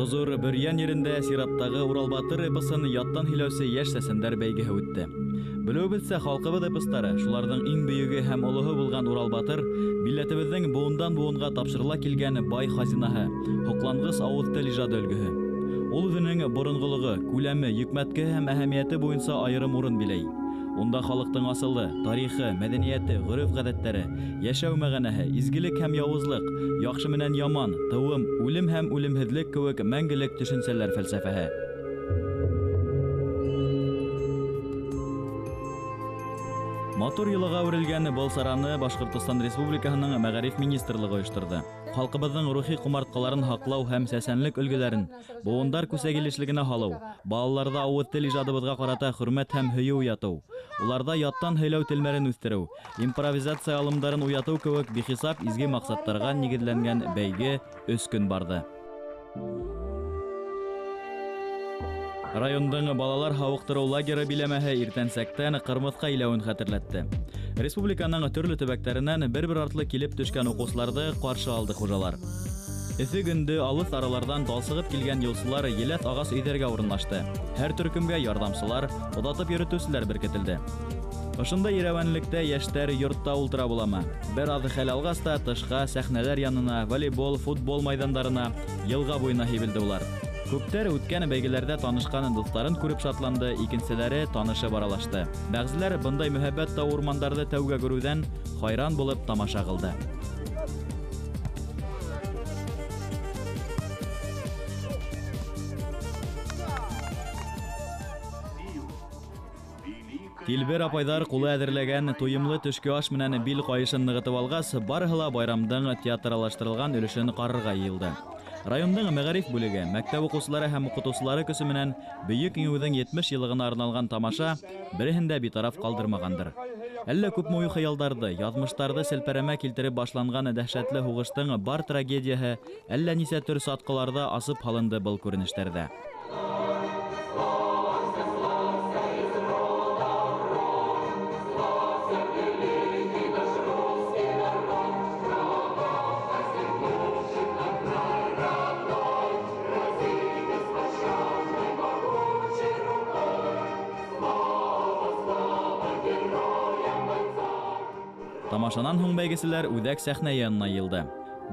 Хозур Бөрьян ерендә сираттагы Уралбатыр эпосын яттан һөйләүсе яшь сәсәндәр бәйгеһе үтте. Белүебезчә, халкыбыз эпостары, шуларның иң бөеге һәм олыһы булган Уралбатыр, милләтебезнең буындан буынга тапшырыла килгән бай хазинаһы, хоклангыс авыз тел иҗады өлгеһе. Ул үзенең борынгылыгы, күләме, йөкмәткеһе һәм әһәмияте буенча аерым урын биләй. Унда халыктың асылы, тарихы, мәдәнияте, гореф-гадәтләре, яшәү мәгънәһе, изгелек һәм явызлык, яхшы менән яман, тыуым, үлем һәм үлемһезлек кебек мәңгелек төшенчәләр фәлсәфәһе. Матур йылыга үрелгән был сараны Башкортстан Республикаһының Мәгариф министрлыгы оештырды. Халкыбызның рухи кумарткаларын хаклау һәм сәсәнлек өлгеләрен, буындар күсәгилешлегенә һалау, балаларда авыз тел иҗадыбызга карата хөрмәт һәм һөю уяту, уларда яттан һөйләү телмәрен үстерү, импровизация алымдарын уяту кебек бихисап изге максаттарга нигезләнгән бәйге 3 көн барды. Райондың балалар һавыктыру лагеры биләмәһе иртәнсәктән Кырмыска иләвен хәтерләтте. Республиканың төрле төбәкләреннән бер артлы килеп төшкән укучыларны каршы алды хужалар. Эссе көндә алыс аралардан талсыгып килгән юлчылар еләт агас өйдәргә урынлашты. Һәр төркемгә ярдәмчылар, удатып йөртүчеләр беркетелде. Ошында ирәвәнлектә яшьтәр йортта ултыра буламы? Бер ады хәл алгач та тышка, сәхнәләр янына, волейбол, футбол майданнарына, елга буена һибелде улар. Күптәр үткән бәйгеләрдә танышкан дусларын күреп шатланды, икенчеләре танышып аралашты. Бәгъзеләр бындай мөхәббәт тау урмандарды тәүгә күрүдән хайран булып тамаша кылды. Тилбер апайдар кулы әзерләгән туемлы төшке аш менән бил кайышын ныгытып алгач, барыһы ла байрамдың театралаштырылган өлешен карарга йыелды. Райондың мәгариф бүлеге, мәктәп укучылары һәм укытучылары көсе менән бөек иңүнең 70 елыгына арналган тамаша береһен дә битараф калдырмагандыр. Әллә күпме уй хыялдарды, язмыштарды селпәрәмә килтереп башланган дәһшәтле хугыштың бар трагедияһы әллә нисә төр саткыларда асып халынды был күренештәрдә. Тамашанан һуң бәйгеселәр үҙәк сәхнә янына йылды.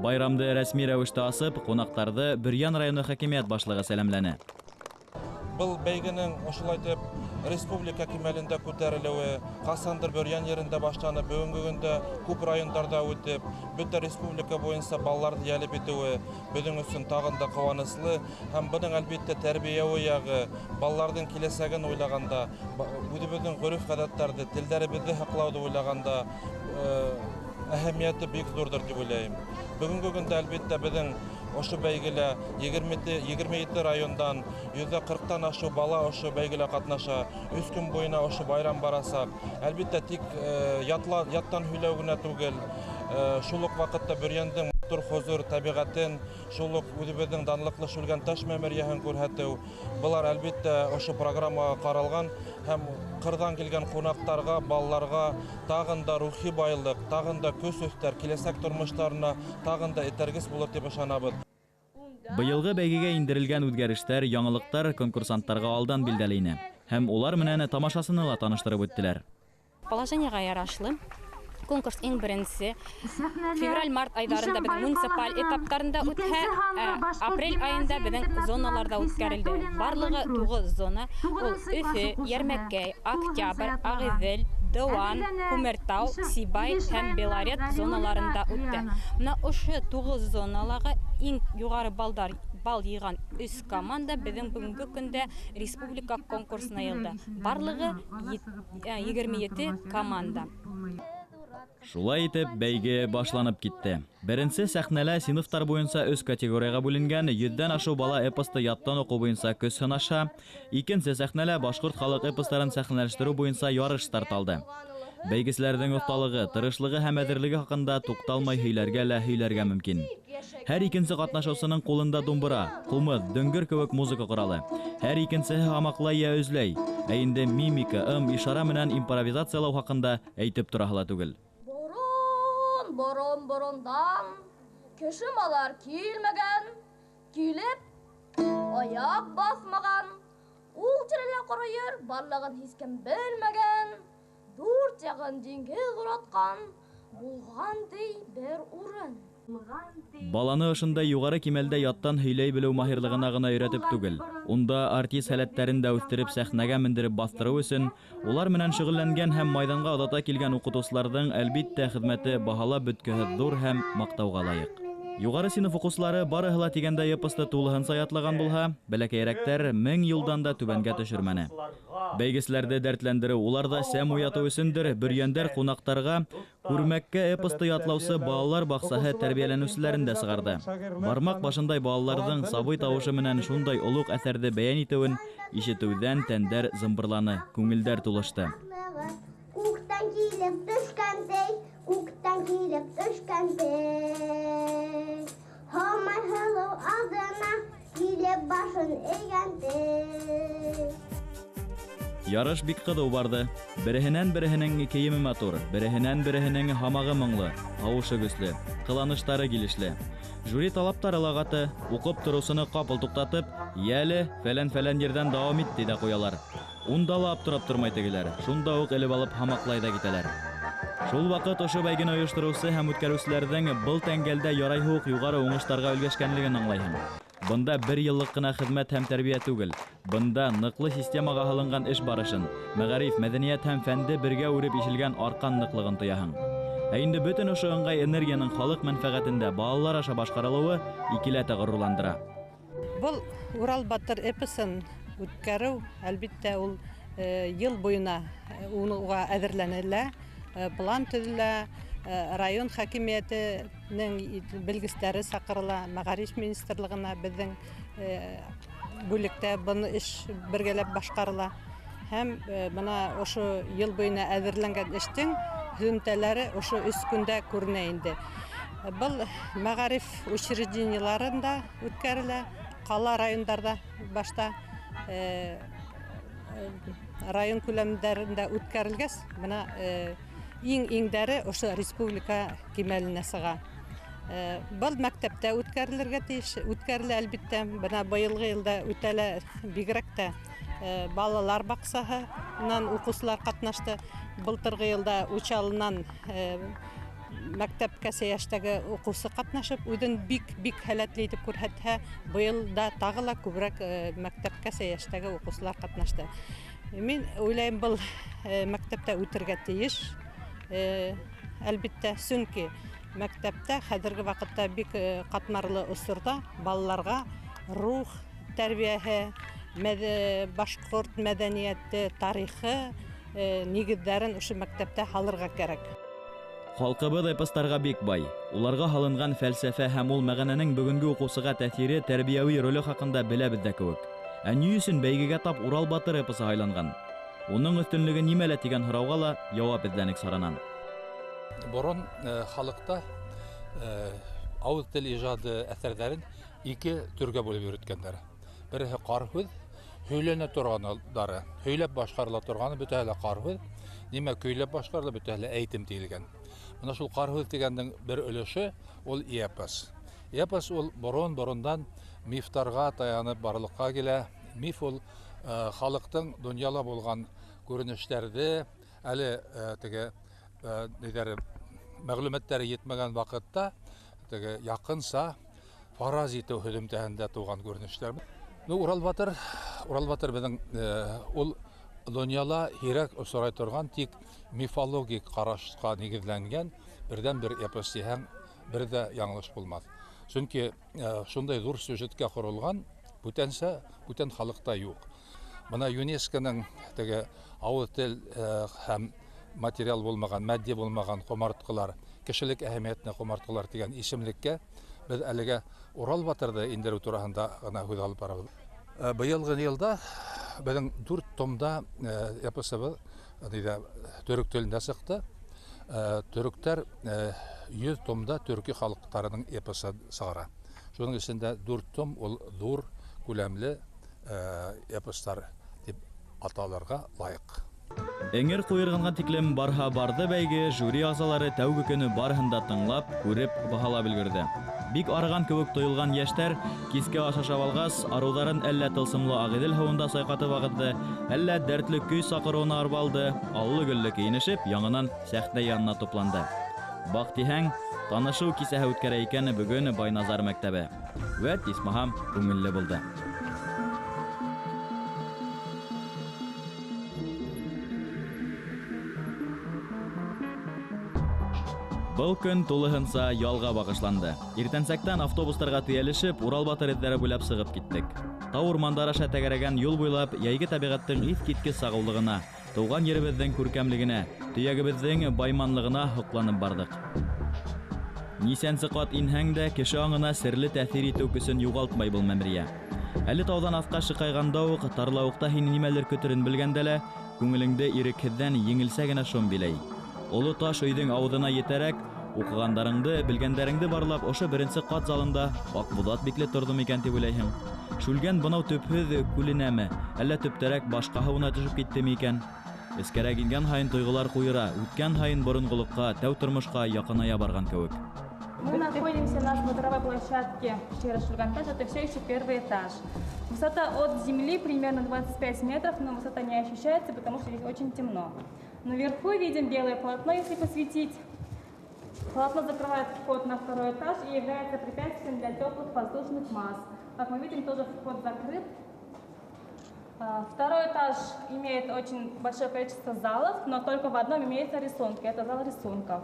Байрамды рәсми рәвештә асып, кунакларҙы Бөрьян районы хакимият башлығы сәләмләне. Был бәйгенең ошолай итеп республика кимәлендә күтәрелеүе, касандыр Бөрьян ерендә башланып, бүгенге көндә күп райондарда үтеп, бөтә республика буенча балаларны ялеп итүе безнең өчен тагын да куанычлы һәм буның әлбәттә тәрбияви ягы, балаларның киләсәген уйлаганда, үзебезнең гореф-гадәтләрне, телдәребезне һаклауды уйлаганда әһәмияте бик зурдыр дип уйлыйм. Бүгенге көндә әлбәттә безнең ошы бәйгелә 27 райондан 140-тан ашу бала ошы бәйгелә катнаша. 3 көн буена ошы байрам барасак, әлбәттә тик яттан һөйләү генә түгел, шул ук вакытта Бөрьяндың матур хозур табигатен, шул ук үзебезнең данлыклы Шүлгән таш мәмәрияһен күрһәтү. Булар әлбәттә ошы программага каралган һәм кырдан килгән кунактарга, балаларга тагын да рухи байлык, тагын да көс өстәр, киләсәк тормышларына тагын да этәргес булыр дип ышанабыз. Быелгы бәйгегә индерелгән үзгәрештәр, яңалыктар конкурсанттарга алдан билдәле ине һәм улар менән тамашасыны ла таныштырып үттеләр. Положениегә ярашлы конкурс иң беренче февраль-март айдарында безнең муниципаль этаптарында үтә, апрель айында безнең зоналарда үткәрелде. Барлыгы 9 зона. Ул Өфе, Ярмәкәй, Октябрь, Агыйдел, Дыуан, Күмертау, Сибай һәм Белорет зоналарында үтте. Менә ошо 9 зоналарга иң югары бал йыйган 3 команда безнең бүгенге көндә республика конкурсына йылды. Барлыгы 27 команда. Шулай итеп, бәйге башланып китте. Беренче сәхнәлә сыйныфтар буенча 3 категорияга бүленгән 100дән ашу бала эпосты яттан уку буенча көз сынаша. Икенче сәхнәлә башкорт халык эпостарын сәхнәләштерү буенча ярыш старталды. Бәйгечләрнең осталыгы, тырышлыгы һәм әзерлеге хакында тукталмай һөйләргә мөмкин. Һәр икенче катнашучының кулында думбыра, кумыз, дөңгөр кебек музыка коралы. Һәр икенчеһе хамаклай я үзләй. Ә инде мимика, ишара менән импровизациялау хакында әйтеп тораһы түгел. Борон-борондан кешемалар килмәгән, килеп аяк басмаган, ул тирәлә карыйыр, барлыгын һичкем белмәгән, дүрт ягын диңгез ураткан, булган ди бер урын. Баланы ошында югары кимәлдә яттан һөйләй белү маһирлыгына гына өйрәтеп түгел, унда артист һәләтләрен дә үстереп сәхнәгә мендереп бастыру өчен, улар менән шөгыльләнгән һәм майданга оҙата килгән укытыусыларҙың әлбиттә хеҙмәте баһалап бөткөһөҙ ҙур һәм маҡтауға лайыҡ. Югары синиф уҡыусылары барыһы ла тигәндә эпосты тулыһынса ятлаган булһа, бәләкәйерәктәр 1000 юлдан да түбәнгә төшөрмәне. Бәйгесләрҙе дәртләндереү уларҙа сәм уятыу өсөндөр Бөрйәндәр ҡунаҡтарға күрмәккә эпосты ятлаусы балалар баҡсаһы тәрбиәләнеүселәрен дә сығарҙы. Бармаҡ башындай балаларҙың сабый тауышы менән шундай олуғ әҫәрҙе бәйән итеүен ишетеүҙән тәндәр зымбырланы, күңелдәр тулышты. Күктән килеп төшкәндәй, күктән килеп төшкәндәй, һаман һылыу алдына килеп башын эйгәндәй. Ярыш бик ҡыҙыу барды. Береһенән-береһенең кейеме матур, береһенән-береһенең һамағы моңло, тауышы көслө, ҡыланыштары килешле. Жюри талаптары лагаты, уҡып тороусыны ҡапыл туҡтатып, «Йәле, фәлән-фәлән ерҙән дауам ит» тиҙә ҡуялар. Унда ла аптырап тормай тегеләр, шунда уҡ элеп алып һамаҡлай да китәләр. Шул ваҡыт ошо бәйгене ойоштороусы һәм үткәреүселәрҙең был тәңгәлдә ярайһы уҡ юғары уңыштарға өлгәшкәнлеген аңлайһың. Бында бер йыллыҡ ҡына хеҙмәт һәм тәрбиә түгел, бында ныҡлы системаға һалынған эш барышын, мәғариф, мәҙәниәт һәм фәнде бергә үреп ишелгән арҡан ныҡлығын тояһың. Ә инде бөтөн ошо ыңғай энергияның халыҡ мәнфәғәтендә балалар аша башҡарылыуы икеләтә ғорурландыра. Был Урал батыр эпосын үткәреү, әлбиттә, ул йыл буйына уға әҙерләнелә, план төҙөлә, район хакимиәтенең белгестәре саҡырыла, мәғариф министрлығына беҙҙең бүлектә быны эш бергәләп башҡарыла. Һәм бына ошо йыл буйына әҙерләнгән эштең һөҙөмтәләре ошо 3 көндә күренә инде. Был мәғариф учреждениеларында үткәрелә, ҡала райондарда башта район күләмдәрендә үткәрелгәс, бына иң-иңдәре ошо республика кимәленә сыға. Был мәктәптә үткәрелергә тейеш, үткәрелә әлбиттә, бына быйылғы йылда үтәлә бигерәк тә балалар баҡсаһынан уҡыусылар ҡатнашты. Былтырғы йылда Учалынан мәктәпкәсә йәштәге уҡыусы ҡатнашып, үҙен бик һәләтле итеп күрһәтһә, быйылда тағы ла күберәк мәктәпкәсә йәштәге уҡыусылар ҡатнашты. Мин уйлайым, был мәктәптә үтергә тейеш. Әлбиттә, сөнки мәктәптә хәҙерге ваҡытта бик ҡатмарлы осорҙа балаларға рух тәрбиәһе, башҡорт мәҙәниәте, тарихы нигеҙҙәрен ошо мәктәптә һалырға кәрәк. Халҡыбыҙ эпостарға бик бай. Уларға һалынған фәлсәфә һәм ул мәғәнәнең бөгөнгө уҡыусыға тәьҫире, тәрбиәүи роле хаҡында беләбеҙ ҙә кеүек. Ә ни өсөн бәйгегә тап Урал батыр эпосы һайланған? Уның өҫтөнлөгө нимәлә тигән һорауға ла яуап эҙләнек саранан. Борон халыҡта ауыҙ тел ижады әҫәрҙәрен 2 төргә бүлеп йөрөткәндәр. Береһе ҡар һүҙ, һөйләнә торғандары, һөйләп башҡарыла торғаны бөтәһе лә ҡар һүҙ, нимә көйләп башҡарыла бөтәһе лә әйтем тиелгән. Бына шул ҡар һүҙ тигәндең бер өлөшө ул эпос. Эпос ул борондан мифтарға таянып барлыҡҡа килә. Миф ул халыҡтың донъяла булған күренештәрҙе, әле теге мәғлүмәттәре етмәгән ваҡытта яҡынса фараз итеү һөҙөмтәһендә тыуған күренештәр. Урал батыр беҙҙең ул донъяла һирәк осрай торған, тик мифологик ҡарашҡа нигеҙләнгән берҙән-бер эпос тиһәң, бер ҙә яңылыш булмаҫ. Сөнки шундай ҙур сюжетка ҡоролған бүтән халыҡта юҡ. Бына ЮНЕСКО-ның теге ауыҙ тел һәм материал булмаған, мәдди булмаған ҡомартҡылар, кешелек әһәмиәтенә ҡомартҡылар тигән исемлеккә беҙ әлегә Урал батырҙы индереү тураһында ғына һүҙ алып барабыҙ. Быйылғы йылда беҙҙең 4 томда эпосыбыҙ төрөк телендә сыҡты. Төрөктәр 100 томда төрки халыҡтарының эпосы сығара. Шуның эсендә 4 том ул ҙур күләмле эпостар дип аталарға лайыҡ. Эңер куйырганга тиклем барха барды бәйге жюри агзалары тәүге көне барыһын да тыңлап, күреп, баһалап өлгөрдө. Бик арыган кебек тоелган яшьтәр киске ашашап алгас, аруларын әллә тылсымлы Агыйдел һавында сайкатып агытты, әллә дәртле көй сакыруына арбалды, аллы-гөлле киенешеп, яңынан сәхнә янына тупланды. Бак тиһәң, танышыу кисәһе үткәрә икән бүген Байназар мәктәбе. Вә исмаһам күңелле булды. Был көн тулыһынса ялга багышланды. Иртәнсәктән автобустарга төялешеп, Урал-Батыр эҙҙәре буйлап сығып киттек. Тау урмандар аша тәгәрәгән юл буйлап, яйгы табиғаттың иҫ-киткес сағыулығына, тыуған еребеҙҙең күркәмлегенә, төйәгебеҙҙең байманлығына һоҡланып барҙык. Нисәнсе ҡат инһәң дә, кеше аңына серле тәьҫир итеү көсөн юғалтмай был мәмерйә. Әле тауҙан аҫҡа шыҡайғанда уҡ, тарлауыҡта һин нимәлер көтөрөн белгәндә лә, күңелеңде ирекһеҙҙән еңелсә генә шом биләй. Оло таш өйҙөң ауыҙына етәрәк, уҡығандарыңды, белгәндәреңде барлап, ошо беренсе ҡат залында Аҡбуҙат бикле торҙо микән тип уйлайһың. Шүлгән бынау төпһөҙ күленәме, әллә төптәрәк башҡа һыуына төшөп киттеме икән? Эскәрәк ингән һайын тойғолар ҡуйыра, үткән һайын боронғолоҡҡа, тәү тормошҡа яҡыная барған кеүек. Мы находимся на смотровой площадке Шульгантаж, это все еще первый этаж. Высота от земли примерно 25 метров, но высота не ощущается, потому что здесь очень темно. Наверху видим белое полотно, если посветить. Полотно закрывает вход на второй этаж и является препятствием для теплых воздушных масс. Как мы видим, тоже вход закрыт. Второй этаж имеет очень большое количество залов, но только в одном имеется рисунки. Это зал рисунков.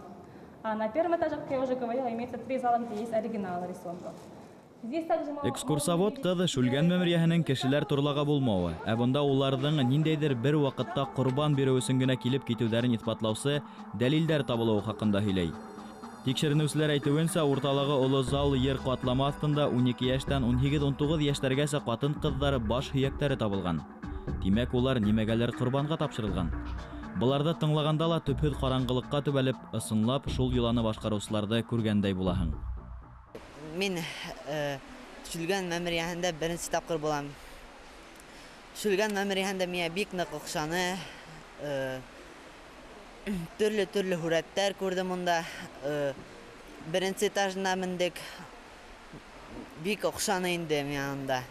А на первом этаже, как я уже говорила, имеется 3 зала, где есть оригиналы рисунков. Экскурсовод ҡыҙ Шүлгән мәмерйәһенең кешеләр турлага булмауы, ә бында уларҙың ниндәйҙер бер ваҡытта ҡорбан биреү өсөн генә килеп китеүҙәрен иҫбатлаусы дәлилдәр табылыуы хаҡында һөйләй. Тикшеренеүселәр әйтеүенсә, урталағы оло зал ер ҡатлама аҫтында 12 йәштән 18-19 йәштәргәсә ҡатын-ҡыҙҙар баш һөйәктәре табылған. Тимәк, улар нимәгәлер ҡорбанға тапшырылған. Быларҙы тыңлағанда ла төпһөҙ ҡараңғылыҡҡа төбәлеп, ысынлап шул йоланы башҡарыусыларҙы күргәндәй булаһың. Мин Шүлгән мәмерйәһендә беренсе тапҡыр булам. Шүлгән мәмерйәһендә миңә бик ныҡ оҡшаны. Төрлө һүрәттәр күрҙем унда. Беренсе этажына мендек. Бик оҡшаны инде миңә унда.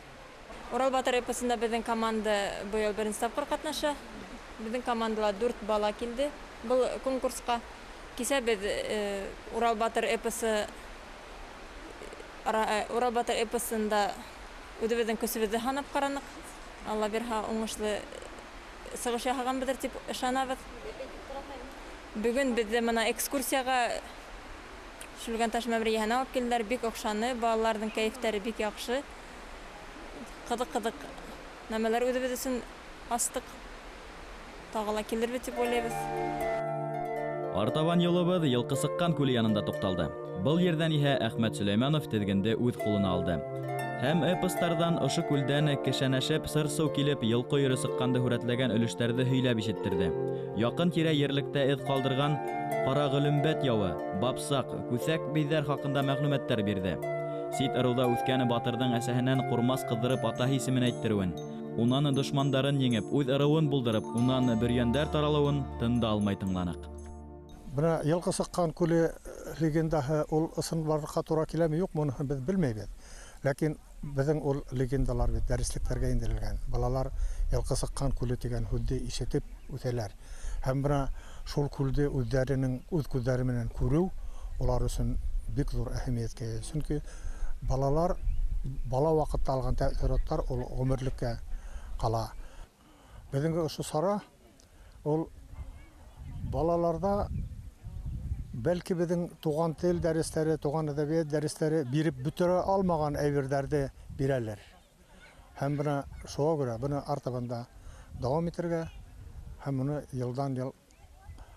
Урал-Батыр эпосында беҙҙең команда быйыл беренсе тапҡыр ҡатнаша. Беҙҙең командала 4 бала килде был конкурсҡа. Кисә беҙ Урал-Батыр эпосында үҙебеҙҙең көсөбөҙҙө һанап ҡараныҡ. Алла бирһа, уңышлы сығыш яһағанбыҙҙыр тип ышанабыҙ. Бөгөн беҙҙе мына экскурсияға Шүлгән-Таш мәмерйәһенә алып килделәр. Бик оҡшаны, балаларҙың кәйефтәре бик яҡшы. Ҡыҙыҡ нәмәләр үҙебеҙ өсөн астыҡ. Тағы ла килербеҙ тип уйлайбыҙ. Артабан юлыбыҙ Йылҡы сыҡҡан күле янында туҡталды. Был ерҙән иһә Әхмәт Сөләймәнов теҙгенде үҙ ҡулына алды. Һәм эпостарҙан ошо күлдән кешәнәшеп сыр-сыу килеп йылҡы йөрө сыҡҡанды һүрәтләгән өлөштәрҙе һөйләп ишеттерҙе. Яҡын тирә ерлектә эҙ ҡалдырған ҡара гөлөмбәт яуы, бапсаҡ, күҫәк бейҙәр хаҡында мәғлүмәттәр бирҙе. Сит ырыуҙа үҫкән батырҙың әсәһенән ҡурмас ҡыҙҙырып атаһы исемен әйттереүен, унан дошмандарын еңеп, үҙ ырыуын булдырып, унан бөрйәндәр таралыуын тында алмай тыңланыҡ. Бына Йылҡы сыҡҡан күле легендаһы ул ысынларға тура киләме юҡ, моны беҙ белмәйбеҙ. Ләкин беҙҙең ул легендалар бит дәреслектәргә индерелгән. Балалар Йылҡы сыҡҡан күле тигән һүҙҙе ишетеп үҫәләр. Һәм бына шул күлде үҙ күҙҙәре менән күреү улар өсөн бик ҙур әһәмиәткә ия. Сөнки балалар бала ваҡытта алған тәьҫораттар ул ғүмерлеккә ҡала. Беҙҙең ошо сара ул балаларҙа бәлки беҙҙең туған тел дәрестәре, туған әҙәбиәт дәрестәре биреп бөтөрә алмаған әйберҙәрҙе бирәләр. Һәм бына шуға күрә быны артабанда дауам итергә һәм уны йылдан-йыл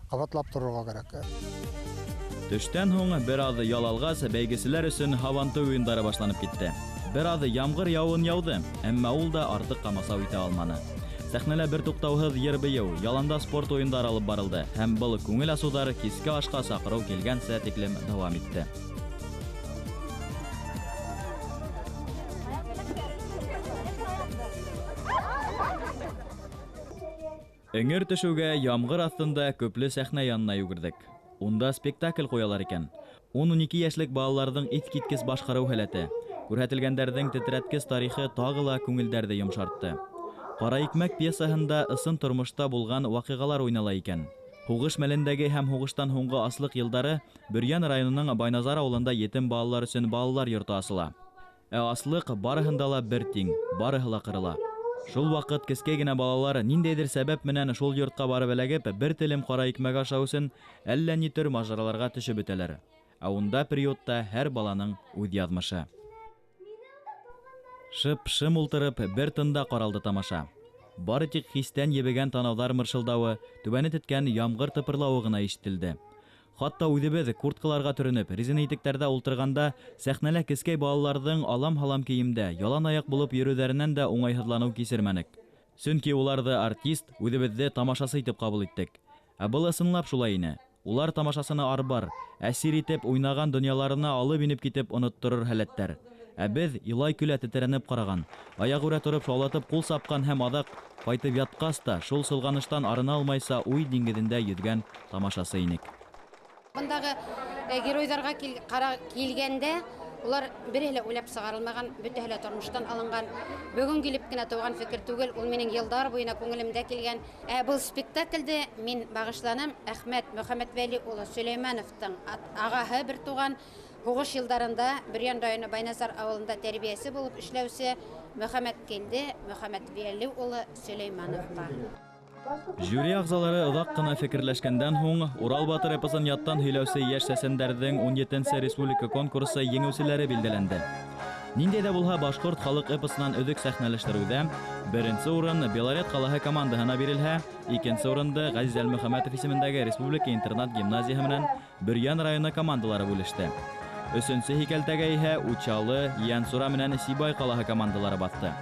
ҡабатлап торорға кәрәк. Төштән һуң бер аҙ ял алғас, бәйгеселәр өсөн һабанту уйындары башланып китте. Бер аҙ ямғыр яуын яуҙы, әммә ул да артыҡ ҡамасау итә алманы. Сәхнәлә бер туҡтауһыҙ йыр бейеү, яланда спорт уйындары алып барылды һәм был күңел асыуҙар киске ашҡа саҡырыу килгәнсә тиклем дауам итте. Эңер төшүгә ямгыр астында көпле сәхнә янына йүгердек. Унда спектакль куялар икән. 10-12 яшьлек балаларның искиткеч башкару һәләте, күрһәтелгәннәрнең тетрәткеч тарихы тагы ла күңелдәрде йомшартты. Кара икмәк пьесаһында ысын тормышта булган вакыйгалар уйнала икән. Хугыш мәлендәге һәм хугыштан һуңгы аслык елдары Бөрьян районының Байназар авылында етем балалар өчен балалар йорты асыла. Аслык барыһында ла бер тиң, барыһы ла кырыла. Шул вакыт кескәй генә балалар ниндәйдер сәбәп менән шул йортка барып эләгеп, бер телем кара икмәк ашау өчен әллә ни төр мажараларга төшеп бетәләр. Унда приютта һәр баланың үз язмышы. Шып-шым ултырып, бер тында каралды тамаша. Бары тик хистән ебегән танаудар мыршылдавы, түбәне теткән ямгыр тыпырлавы гына ишетелде. Хатта үҙебеҙ курткаларга төрөнөп, резина итектәрдә ултырганда, сәхнәлә кескәй балаларҙың алам-һалам кейемдә, ялан аяҡ булып йөрөүҙәренән дә уңайһыҙланыу кисермәнек. Сөнки уларҙы артист, үҙебеҙҙе тамашасы итеп ҡабул иттек. Ә был ысынлап шулай ине. Улар тамашасыны арбар, әсир итеп уйнаған донъяларына алып инеп китеп онотторор һәләттәр. Ә беҙ илай-көлә тетрәнеп ҡараған, аяғүрә тороп шаулатып ҡул сапҡан һәм аҙаҡ ҡайтып ятҡас та шул сылғаныштан арына алмайса уй диңгеҙендә йөҙгән тамашасы инек. Бындағы геройҙарға килгәндә, улар береһе лә уйлап сығарылмаған, бөтәһе лә тормоштан алынған. Бөгөн килеп кенә тыуған фекер түгел, ул минең йылдар буйына күңелемдә килгән. Был спектаклде мин бағышланым Әхмәт Мөхәммәтвәли улы Сөләймәновтың ағаһы бер туған. Һуғыш йылдарында Бөрьян районы Байназар ауылында тәрбиәсе булып эшләүсе Мөхәммәткәлде Мөхәммәтвәли улы Сөләймәновҡа. Жюри ағзалары оҙаҡ ҡына фекерләшкәндән һуң, Урал батыр эпосын яттан һөйләүсе йәш сәсәндәрҙең 17-нсе республика конкурсы еңеүселәре билдәләнде. Ниндәй ҙә булһа башҡорт халыҡ эпосынан өҙөк сәхнәләштереүҙә беренсе урын Белорет ҡалаһы командаһына бирелһә, икенсе урынды Ғәзиз Әлмөхәмәтов исемендәге республика интернат гимназияһы менән Бөрьян районы командалары бүлеште. Өсөнсө һикәлтәгә иһә Учалы, Янсура менән Сибай ҡалаһы командалары баҫты.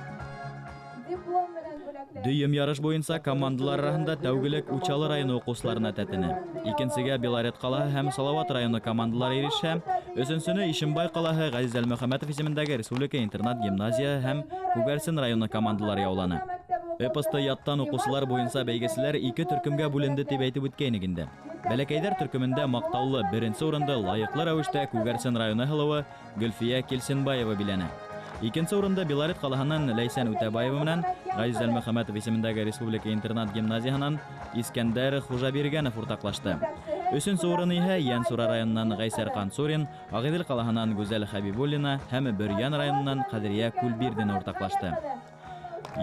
Дөйөм ярыш буйынса командалар араһында тәүгелек Учалы районы уҡыусыларына тәтене. Икенсегә Белорет ҡалаһы һәм Салауат районы командалары ирешһә, өсөнсөнө Ишембай ҡалаһы Ғәзиз Әлмөхәмәтов исемендәге республика интернат гимназия һәм Күгәрсен районы командалары яуланы. Эпосты яттан уҡыусылар буйынса бәйгеселәр 2 төркөмгә бүленде дип әйтеп үткәйнек инде. Бәләкәйҙәр төркөмөндә маҡтаулы беренсе урынды лайыҡлы рәүештә Күгәрсен районы һылыуы Гөлфиә Килсенбаева биләне. Икенсе урында Белорет ҡалаһынан Ләйсән Үтәбаева менән Ғәзиз Әлмөхәмәтов исемендәге республика интернат гимназияһынан Искәндәр Хужабиргәнов уртаҡлашты. Өсөнсө урын иһә Янсура районынан Ғәйсәр Ҡансурин, Ағиҙел ҡалаһынан Гүзәл Хәбибуллина һәм Бөрьян районынан Ҡәҙриә Күлбирдина уртаҡлашты.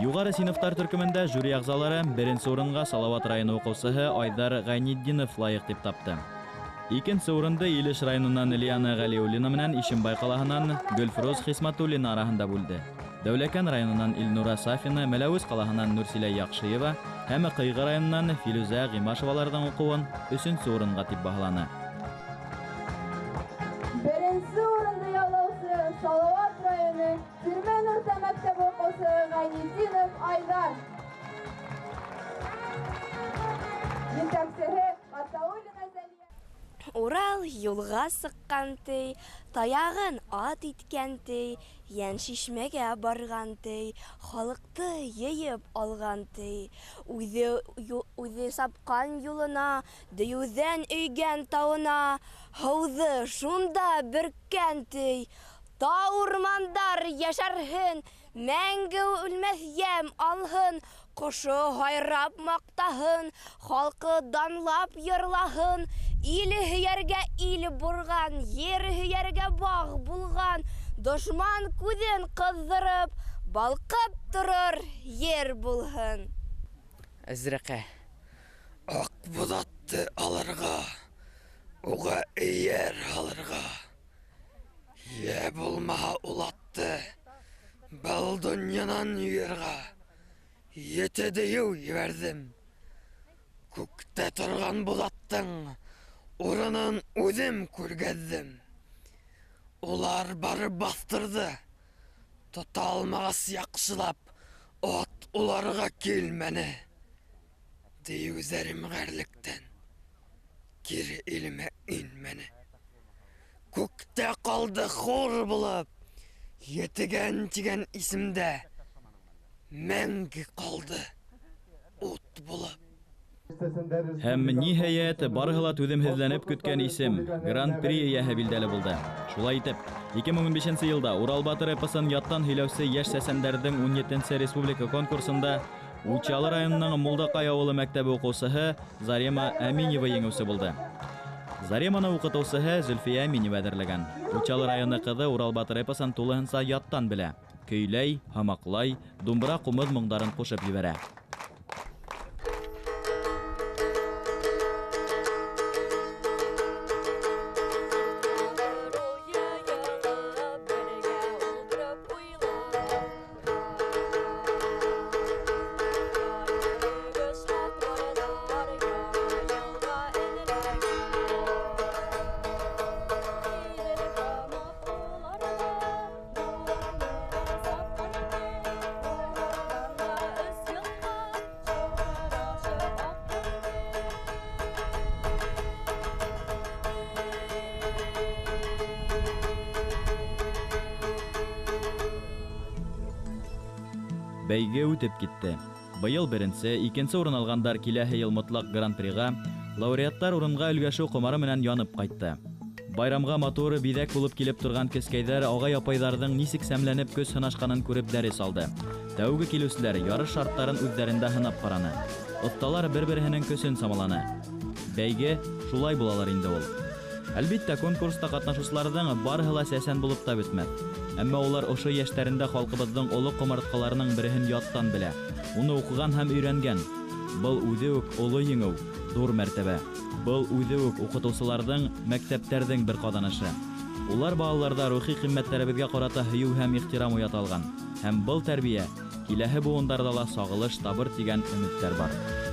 Юғары синыфтар төркөмөндә жюри ағзалары беренсе урынға Салауат районы уҡыусыһы Айдар Ғәйнетдинов лайыҡ дип тапты. Икенсе урынды Илеш районынан Лиана Ғәлиуллина менән Ишембай ҡалаһынан Гөлфроз Хисматуллина араһында бүлде. Дәүләкән районынан Илнура Сафина, Мәләүез ҡалаһынан Нурсилә Яҡшыева һәм Ҡыйғы районынан Филүзә Ғимашеваларҙың уҡыуын өсөнсө урынға тип баһаланы. Беренсе урынды яулаусы Салауат районы Тирмән урта мәктәбе уҡыусы Ғәйнетдинов Айдар. Етәксеһе Ғатауллина Зәлиә. Урал юлға сыҡҡан ти, таяғын ат иткән ти, йән шишмәгә барған ти, халыҡты йыйып алған ти. Үҙе сапҡан юлына, дөйөүҙән өйгән тауына, һыуҙы шунда бөрккән ти. Тау-урмандар йәшәрһен, мәңге үлмәҫ йәм алһын, ҡошо һайрап маҡтаһын, халҡы данлап йырлаһын. Иле һөйәргә ил бурған, ер һөйәргә баг булған, дошман күҙен ҡыҙҙырып, балҡып торор ер булһын. Әзрәҡә, аҡ боҙатты алырға, уға эйәр алырға. Йә булмаһа улатты, был донъянан юйырға. Ете дейеү ебәрҙем, күктә торған боҙаттың урынын үҙем күргәҙҙем. Улар барып баҫтырҙы, тота алмағас яҡшылап, ат уларға килмәне. Дейеүҙәрем ғәрлектән кире илемә инмәне. Күктә ҡалды хур булып, етегән тигән исемдә мәңге ҡалды ут булып. Һәм ниһаять барыһы ла түҙемһеҙләнеп көткән исем Гран-при эйәһе билдәле булды. Шулай итеп, 2015 елда Урал Батыр эпосын яттан һөйләүсе яшь сәсәндәрҙең 17-нче республика конкурсында Учалы районының Мулдакай авылы мәктәбе уҡыусыһы Зарема Әминева еңеүсе булды. Зареманы уҡытыусыһы Зөлфиә Әминева әҙерләгән. Учалы районы ҡыҙы Урал Батыр эпосын тулыһынса яттан белә. Көйләй, һамаҡлай, думбыра ҡумыҙ моңдарын ҡушып ебәрә. Бәйге үтеп китте. Быйыл беренсе, икенсе урын алғандар киләһе йыл мотлаҡ гран-приға, лауреаттар урынға өлгәшеү ҡомары менән янып ҡайтты. Байрамға матуры биҙәк булып килеп торған кескәйҙәр ағай-апайҙарҙың нисек сәмләнеп көс һынашҡанын күреп дәрес алды. Тәүге килеүселәр ярыш шарттарын үҙҙәрендә һынап ҡараны. Оҫталар бер-береһенең көсөн самаланы. Бәйге шулай булалар инде ул. Әлбиттә, конкурста ҡатнашыусыларҙың барыһы ла сәсән булып та бөтмәҫ. Әммә улар ошо йәштәрендә халҡыбыҙҙың оло ҡомартҡыларының береһен яттан белә. Уны уҡыған һәм өйрәнгән. Был үҙе үк оло еңеү, ҙур мәртәбә. Был үҙе үк уҡытыусыларҙың, мәктәптәрҙең бер ҡаҙанышы. Улар балаларҙа рухи ҡиммәттәребеҙгә ҡарата һөйөү һәм ихтирам уята алған. Һәм был тәрбиә киләһе быуындарҙа ла сағылыш табыр тигән өмөттәр бар.